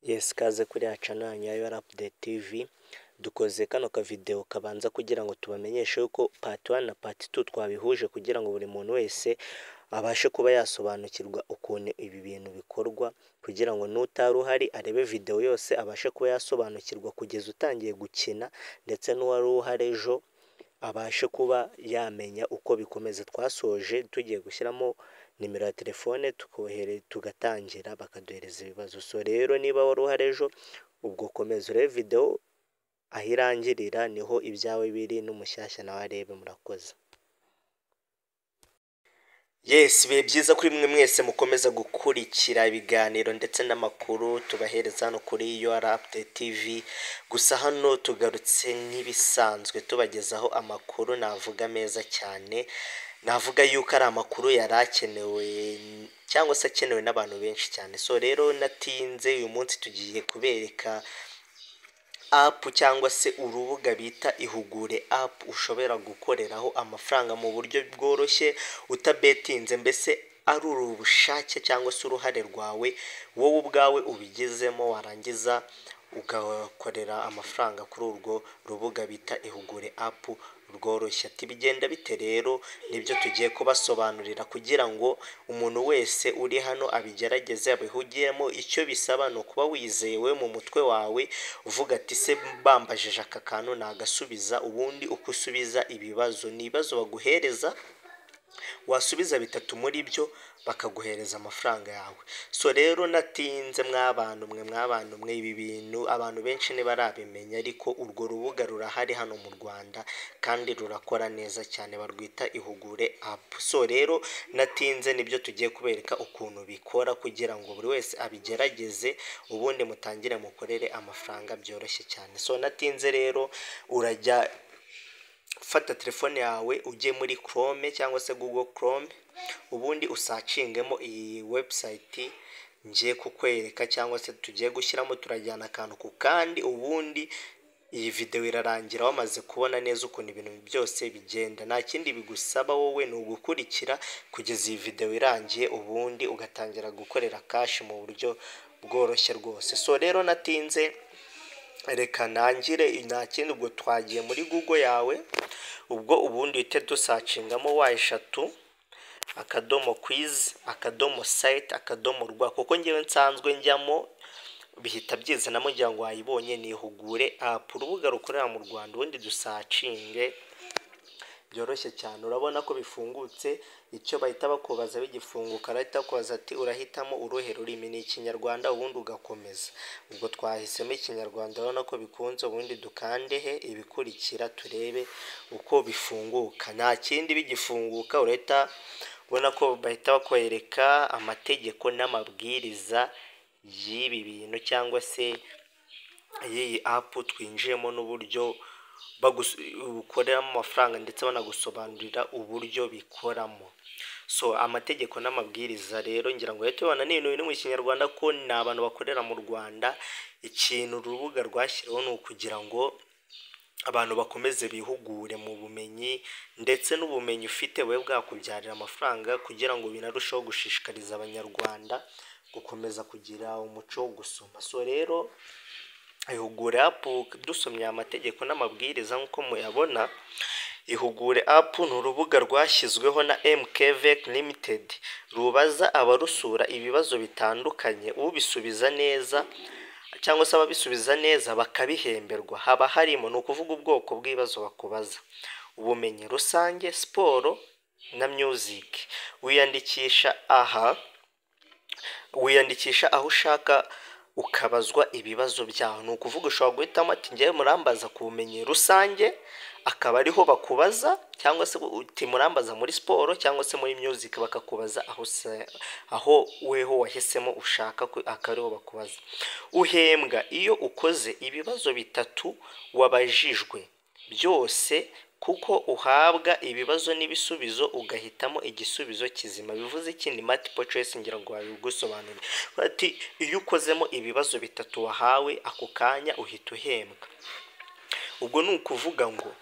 Yes, kaze kuri channel yanyu ya Update TV. Dukoze kano ka video kabanza kugira ngo tubamenyeshe yuko part 1 na part 2 twabihuje kugira ngo buri muntu wese abashe kuba yasobanukirwa ukuntu ibi bintu bikorwa, kugira ngo n'utari uhari arebe video yose abashe kuba yasobanukirwa kugeza utangiye gukina, ndetse n'uwari uhari ejo abashe kuba yamenya uko bikomeza. Twasoje tugiye gushyiramo nimero ya telefone tugatangira bakaduhereza ibibazo. So rero niba wari uhari ejo, ubwo komeza urebe video aho irangirira, niho ibyawe biri n'umushyashya nawe arebe. Murakoze. Yes, bibe byiza kuri mwe mwese mukomeza gukurikira ibiganiro ndetse n'amakuru tubahereza hano kuri Update TV. Gusa hano tugarutse nk'ibisanzwe tubagezaho amakuru navuga meza cyane, navuga yuko ari amakuru yarakenewe cyangwa se akenewe n'abantu benshi cyane. So rero natinze, uyu munsi tugiye kubereka app cyangwa se urubuga bita Ihugure app ushobora gukoreraho amafaranga mu buryo bworoshye utabetinze, mbese ari ubushake cyangwa se uruhare rwawe wowe ubwawe ubigezemo, warangiza ugakorera amafaranga kuri urwo rubuga bita Ihugure app rworoshye. Ati bigenda bite rero? Nibyo tugiye kubasobanurira kugira ngo umuntu wese uri hano abigerageze abihugiyemo. Icyo bisaba ni ukuba wizewe mu mutwe wawe, uvuga ati se bambajije aka kantu nagasubiza. Ubundi uko usubiza ibibazo, ni ibibazo baguhereza, wasubiza bitatu muri byo bakaguhereza amafaranga yawe. So rero natinze mwabantu mwe, ibi bintu abantu benshi ntibarabimenya, ariko urwo rubuga rurahari hano mu Rwanda kandi rurakora neza cyane, barwita Ihugure app. So rero natinze, nibyo tugiye kubereka ukuntu bikora kugira ngo buri wese abigerageze, ubundi mutangire mukorere amafaranga byoroshye cyane. So natinze rero, urajya fata telefone yawe ujye muri Chrome cyangwa se Google Chrome, ubundi usacingemo iyi website ngiye kukwereka cyangwa se tugiye gushyiramo. Turajyana akantu ku kandi, ubundi iyi video irarangira wamaze kubona neza ukuntu ibintu byose bigenda. Nta kindi bigusaba wowe, ni ugukurikira kugeza iyi video irangiye, ubundi ugatangira gukorera cash mu buryo bworoshye rwose. So rero natinze, reka nangire. Nta kindi, ubwo twagiye muri Google yawe, ubwo ubundi uhite dusacingamo #, akadomo quiz, akadomo site, akadomo rwa, kuko ngewe nsanzwe njyamo bihita byizanamo ngira ngo wayibonye. Ni Ihugure app, urubuga rukorera mu Rwanda. Ubundi dusacinge byoroshye cyane, urabona ko bifungutse. Icyo bahita bakubaza bigifunguka, arahita bakubaza ati urahitamo uruhe rurimi, ni Ikinyarwanda, ubundi ugakomeza. Ubwo twahisemo Ikinyarwanda, urabona ko bikunze. Ubundi dukandehe ibikurikira turebe uko bifunguka. Nta kindi, bigifunguka urahita ubona ko bahita bakwereka amategeko n'amabwiriza y'ibi bintu cyangwa se iyi app twinjiyemo, n'uburyo ukoreramo amafaranga, ndetse banagusobanurira uburyo bikoramo. So amategeko n'amabwiriza rero ngira ngo uhite ubona ni ibintu biri mu Kinyarwanda ko ni abantu bakorera mu Rwanda. Ikintu urubuga rwashyiriweho ni ukugira ngo abantu bakomeze bihugure mu bumenyi, ndetse n'ubumenyi ufite we bwakubyarira amafaranga, kugira ngo binarusheho gushishikariza Abanyarwanda gukomeza kugira umuco wo gusoma. So rero Ihugure app, dusomye amategeko n'amabwiriza nk'uko muyabona, Ihugure app ni urubuga rwashyizweho na MKVK Limited, rubaza abarusura ibibazo bitandukanye, ubisubiza neza cyangwa se ababisubiza neza bakabihemberwa. Haba harimo, ni ukuvuga ubwoko bw'ibibazo bakubaza: ubumenyi rusange, siporo na music. Wiyandikisha aho ushaka ukabazwa ibibazo byaho. Ni ukuvuga ushobora guhitamo ati ngewe murambaza ku bumenyi rusange, akaba ariho bakubaza, cyangwa se uti murambaza muri siporo cyangwa se muri music, bakakubaza aho weho wahisemo ushaka, akariho bakubaza. Uhembwa iyo ukoze ibibazo bitatu wabajijwe byose, kuko uhabwa ibibazo n'ibisubizo ugahitamo igisubizo kizima. Bivuze iki? Ni multiple choice, ngira ngo babigusobanurire. Ati iyo ukozemo ibibazo bitatu wahawe, ako kanya uhita uhembwa. Ubwo ni ukuvuga ngo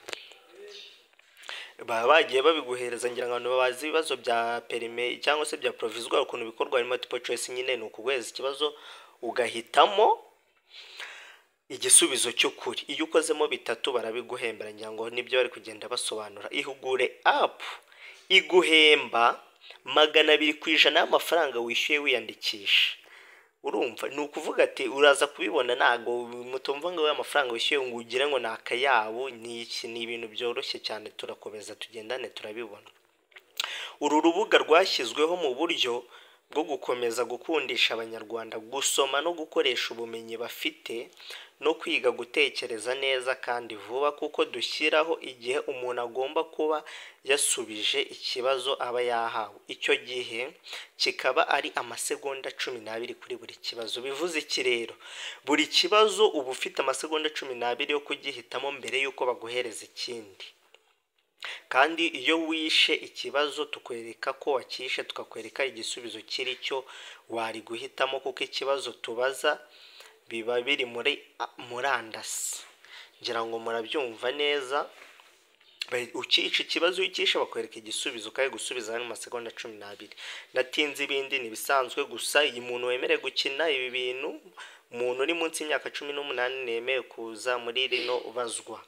baba bagiye babiguhereza, ngira ngo abantu babazi ibibazo bya perime cyangwa se bya provisoire ukuntu bikorwa. Muri multiple choice nyine ni ukuguhereza ikibazo ugahitamo igisubizo cy'ukuri. Iyo ukozemo bitatu barabiguhembera, ngira ngo nibyo bari kugenda basobanura. Ihugure app iguhemba 200% y'amafaranga wishyuye wiyandikisha. Urumva ni ukuvuga ati uraza kubibona, ntago mutumva ngo amafaranga wishyuye ngo ugire ngo nakayabo. Ni ibintu byoroshye cyane, turakomeza tugendane turabibona. Uru rubuga rwashyizweho mu buryo bwo gukomeza gukundisha abanyarwanda gusoma no gukoresha ubumenyi bafite no kwiga gutekereza neza kandi vuba, kuko dushyiraho igihe umuntu agomba kuba yasubije ikibazo aba yahawe. Icyo gihe kikaba ari amasegonda 12 kuri buri kibazo. Bivuze iki rero? Buri kibazo uba ufite amasegonda 12 yo kugihitamo mbere yuko baguhereza ikindi. Kandi iyo wishe ikibazo tukwereka ko wakishe, tukakwereka igisubizo kiri cyo wari guhitamo, kuko ikibazo tubaza biba biri muri murandasi. Ngira ngo murabyumva neza. Ukica ikibazo ukisha bakwereka igisubizo kandi gusubiza mu masegonda 12. Natinze ibindi ni bisanzwe, gusa iyi muntu wemerewe gukina ibi bintu, umuntu uri munsi y'imyaka 18 nemewe kuza muri rino bazwa.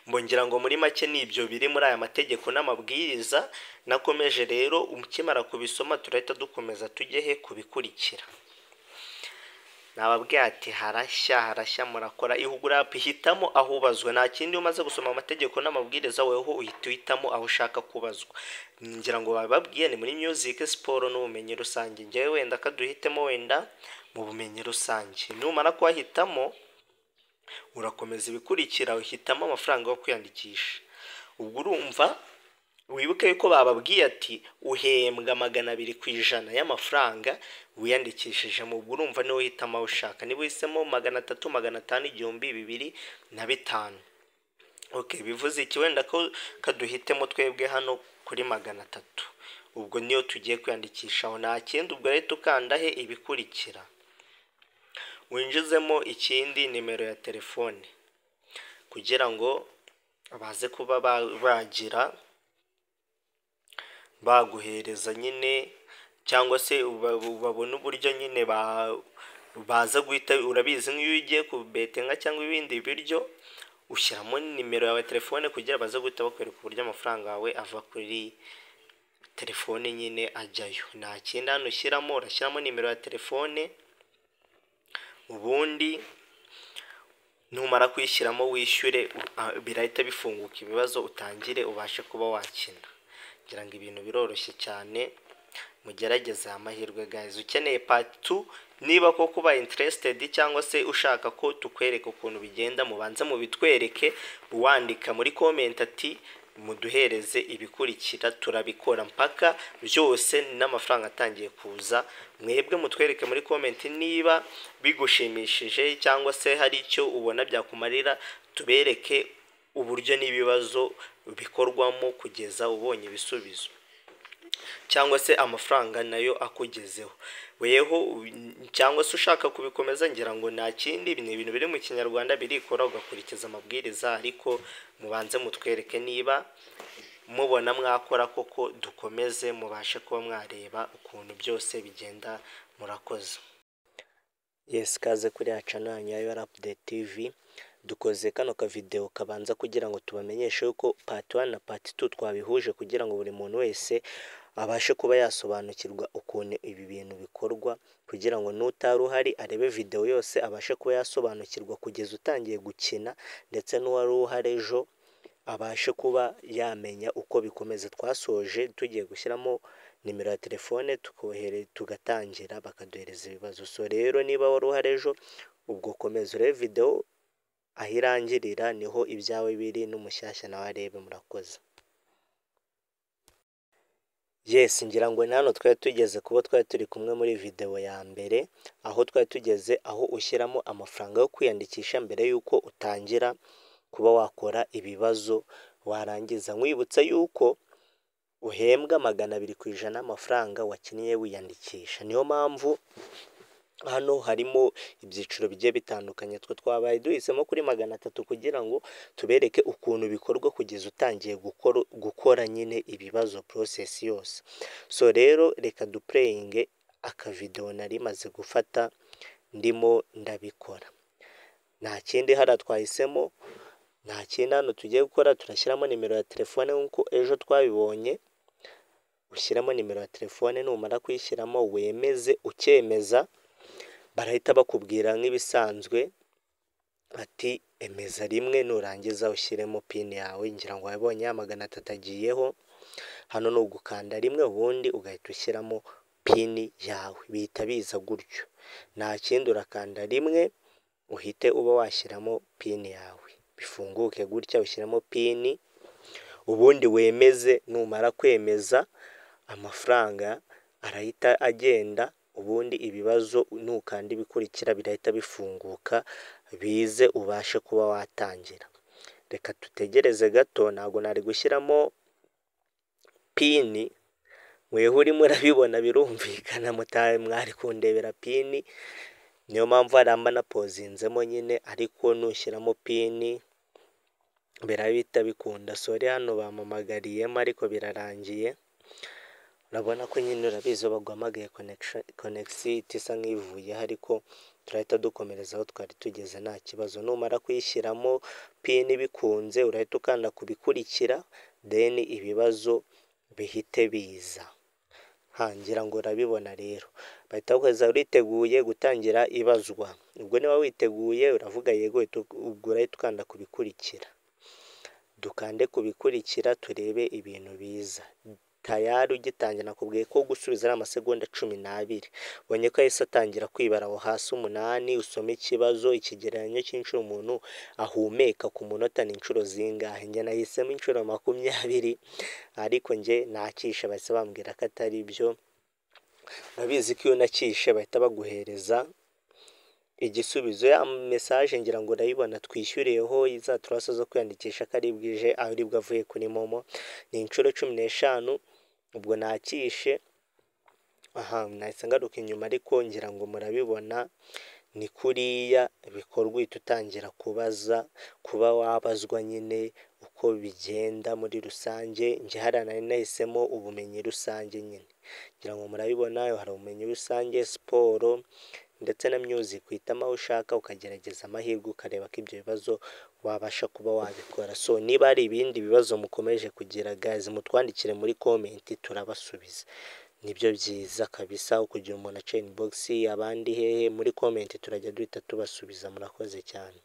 Mbongira ngo muri make nibyo biri muri aya mategeko n'amabwiriza nakomeje. Rero umukimara kubisoma turahita dukomeza tujye he kubikurikira. Nababwiye ati harashya murakora. Ihugura app hitamo aho ubazwa, nta kindi. Umaze gusoma amategeko n'amabwiriza weho uhitamo aho ushaka kubazwa. Ngira ngo bababwiye ni muri music, sport n'ubumenyi rusange. Ngewe wenda kaduhitemo wenda mu bumenyi rusange. Numara kwahitamo urakomeza ibikurikira, uhitamo amafaranga yo kwiyandikisha. Ubwo urumva wibuke yuko bababwiye ati uhembwa 200% y'amafaranga wiyandikishije. Mu urumva niwe uhitamo aho ushaka. Niba uhisemo 300, 500, 2,500. Okay, bivuze iki? Wenda ko kaduhitemo twebwe hano kuri 300. Ubwo niyo tugiye kwiyandikishaho, nta kindi. Ubwo rero tukanda he ibikurikira. Winjizemo ikindi nimero ya telefone kugira ngo baze kuba baguhereza nyine, cyangwa se babona uburyo nyine baza guhita. Urabizi nk'iyo ugiye kubetenga cyangwa ibindi biryo ushyiramo nimero yawe telefone kugira baze guhita bakwereka uburyo amafaranga yawe ava kuri telefone nyine ajyayo. Nta kindi hano ushyiramo, urashyiramo nimero ya telefone, ubundi numara kwishyiramo wishyure, birahita bifunguka ibibazo, utangire ubashe kuba wakina. Ngira ngo ibintu biroroshye cyane, mugerageze amahirwe guys. Ukeneye part 2 niba ko kuba interested cyangwa se ushaka ko tukwereka ukuntu bigenda, mubanze mu bitwereke wandika muri comment ati muduhereze ibikurikira, turabikora mpaka byose n'amafaranga atangiye kuza. Mwebwe mutwereke muri comment niba bigushimishije cyangwa se hari icyo ubona byakumarira, tubereke uburyo n'ibibazo bikorwamo kugeza ubonye ibisubizo, cyangwa se amafaranga nayo akugezeho weho, cyangwa se ushaka kubikomeza. Ngira ngo nta kindi, ni ibintu biri mu Kinyarwanda birikora, ugakurikiza amabwiriza. Ariko mubanze mutwereke niba mubona mwakora koko, dukomeze mubashe kuba mwareba ukuntu byose bigenda. Murakoze. Yes, kaze kuri channel ya Update TV. Dukoze kano ka video kabanza kugira ngo tubamenyeshe yuko part 1 na part 2 twabihuje kugira ngo buri muntu wese abashe kuba yasobanukirwa ukuntu ibi bintu bikorwa, kugira ngo n'utari uhari arebe video yose abashe kuba yasobanukirwa kugeza utangiye gukina, ndetse n'uwari uhari ejo abashe kuba yamenya uko bikomeza. Twasoje tugiye gushyiramo nimero ya telefone tugatangira bakaduhereza ibibazo. So rero niba wari uhari ejo, ubwo komeza urebe video ahirangirira, niho ibyawe biri n'umushyashya nawe arebe. Murakoze. Yes, ngira ngo nano twari tugeze kubo twari turi kumwe muri video ya mbere, aho twari tugeze aho ushyiramo amafaranga yo kwiyandikisha mbere yuko utangira kuba wakora ibibazo. Warangiza nkwibutsa yuko uhembwa 200% amafaranga wakiniye wiyandikisha. Niyo mpamvu hano harimo ibyiciro bigiye bitandukanye. Twe twabaye duhisemo kuri 300 kugira ngo tubereke ukuntu bikorwa kugeza utangiye gukora nyine ibibazo process yose. So rero reka duplaying akavidewo nari maze gufata ndimo ndabikora. Nta kindi hariya twahisemo, nta kindi hano tugiye gukora, turashyiramo nimero ya telefone nk'uko ejo twabibonye, ushyiramo nimero ya telefone, numara kuyishyiramo wemeze, ukemeza barahita bakubwira nk'ibisanzwe ati emeza rimwe, nurangiza ushyiremo pini yawe, ngira ngo wabonye ya 300 agiyeho, hano ni ugukanda rimwe ubundi ugahita ushyiramo pini yawe, bihita biza gutyo. Nta kindi, urakanda rimwe uhite uba washyiramo pini yawe, bifunguke gutya, ushyiramo pini ubundi wemeze. Numara kwemeza amafaranga arahita agenda, ubundi ibibazo nukanda ibikurikira birahita bifunguka, bize ubashe kuba watangira. Reka tutegereze gato, ntago nari gushyiramo pini, mweho urimo urabibona birumvikana, mutahe mwari kundebera pini, niyo mpamvu haramba na pozinzemo nyine, ariko nushyiramo pini birahita bikunda. Sore hano bamamagariyemo ariko birarangiye, urabona ko nyine urabizi baguhamagaye connection isa nk'ivuyeho, ariko turahita dukomereza aho twari tugeze nta kibazo. Numara kuyishyiramo pini bikunze, urahita ukanda kubikurikira, then ibibazo bihite biza. Ngira ngo urabibona rero, bahita bakweza uriteguye gutangira ibazwa. Ubwo niba witeguye uravuga yego, ubwo urahita ukanda kubikurikira. Dukande kubikurikira turebe ibintu biza. Tayari ugitangira nakubwiye ko gusubiza ari amasegonda 12. Bonye ko yahise atangira kwibara aho hasi 8, usome ikibazo, ikigereranyo cy'inshuro umuntu ahumeka ku munota ni inshuro zingahe. Njye nahisemo inshuro 20, ariko njye nakishe bahise bambwira ko atari byo. Urabizi ko iyo nakishe bahita baguhereza igisubizo, ya message ngira ngo urayibona, twishyuriyeho iza turasa zo kwiyandikisha ko ari bwije, ari bwo avuye kuri momo, ni inshuro 15. Ubwo nakishe, nahise ngaruka inyuma, ariko ngira ngo murabibona ni kuriya bikorwa, uhita utangira kuba wabazwa nyine uko bigenda muri rusange. Njye hariya nari nahisemo ubumenyi rusange nyine, ngira ngo murabibona, hari ubumenyi rusange, siporo ndetse na music. Uhitamo aho ushaka ukagerageza amahirwe, ukareba ko ibyo bibazo wabasha kuba wabikora. So niba hari ibindi bibazo mukomeje kugira guys, mutwandikire muri comment turabasubiza. Nibyo byiza kabisa, kugira umuntu aca inbox abandi hehe, muri comment turajya duhita tubasubiza. Murakoze cyane.